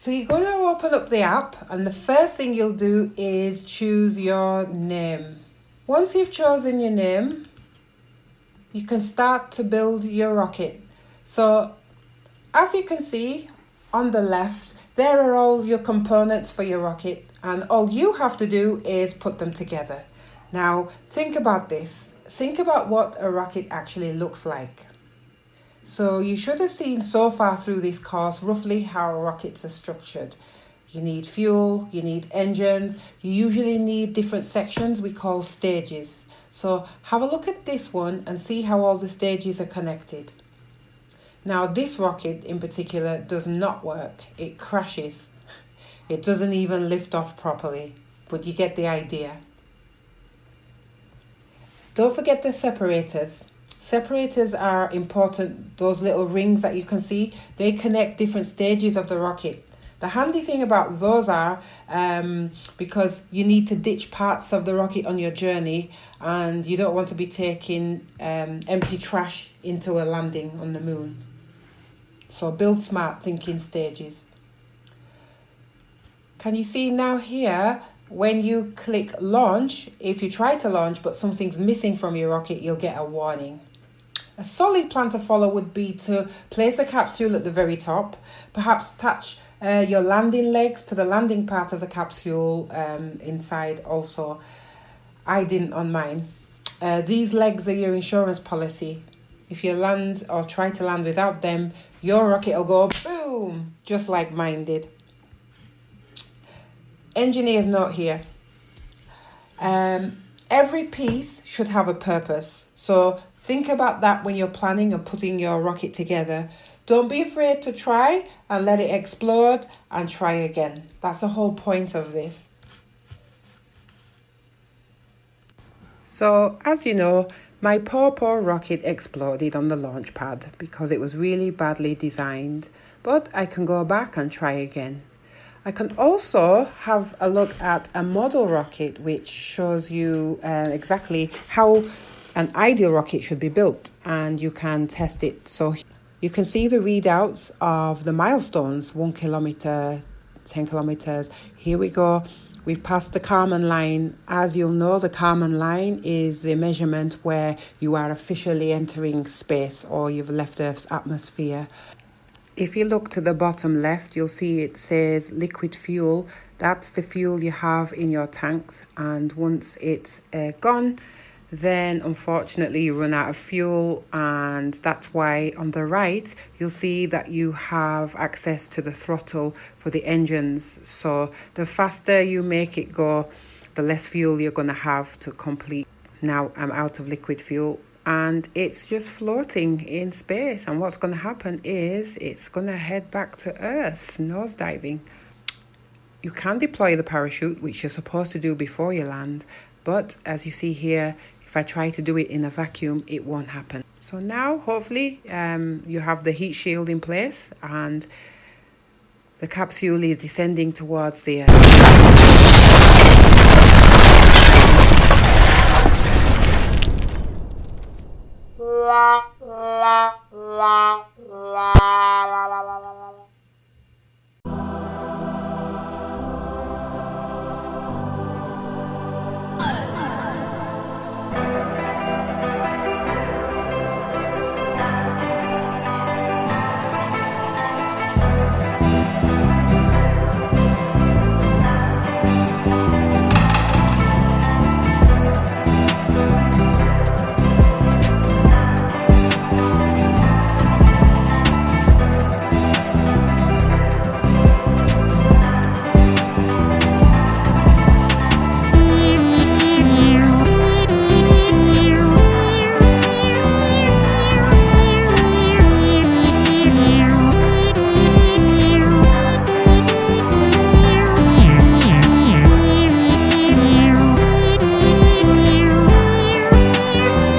So you're going to open up the app, and the first thing you'll do is choose your name. Once you've chosen your name, you can start to build your rocket. So as you can see on the left, there are all your components for your rocket, and all you have to do is put them together. Now think about this. Think about what a rocket actually looks like. So you should have seen so far through this course roughly how rockets are structured. You need fuel, you need engines, you usually need different sections we call stages. So have a look at this one and see how all the stages are connected. Now this rocket in particular does not work, it crashes. It doesn't even lift off properly, but you get the idea. Don't forget the separators. Separators are important. Those little rings that you can see, they connect different stages of the rocket. The handy thing about those are because you need to ditch parts of the rocket on your journey, and you don't want to be taking empty trash into a landing on the moon. So build smart thinking stages. Can you see now here, when you click launch, if you try to launch but something's missing from your rocket, you'll get a warning. A solid plan to follow would be to place a capsule at the very top, perhaps attach your landing legs to the landing part of the capsule inside also. I didn't on mine. These legs are your insurance policy. If you land or try to land without them, your rocket will go boom, just like mine did. Engineer's note here. Every piece should have a purpose. So think about that when you're planning and putting your rocket together. Don't be afraid to try and let it explode and try again. That's the whole point of this. So, as you know, my poor rocket exploded on the launch pad because it was really badly designed. But I can go back and try again. I can also have a look at a model rocket which shows you exactly how an ideal rocket should be built, and you can test it. So you can see the readouts of the milestones, 1 kilometer, 10 kilometers. Here we go. We've passed the Kármán line. As you'll know, the Kármán line is the measurement where you are officially entering space or you've left Earth's atmosphere. If you look to the bottom left, you'll see it says liquid fuel. That's the fuel you have in your tanks, and once it's gone, then unfortunately you run out of fuel, and that's why on the right you'll see that you have access to the throttle for the engines. So the faster you make it go, the less fuel you're going to have to complete. Now I'm out of liquid fuel and it's just floating in space, and what's going to happen is it's going to head back to Earth, nose diving. You can deploy the parachute, which you're supposed to do before you land, but as you see here, if I try to do it in a vacuum, it won't happen. So now, hopefully, you have the heat shield in place and the capsule is descending towards the Earth.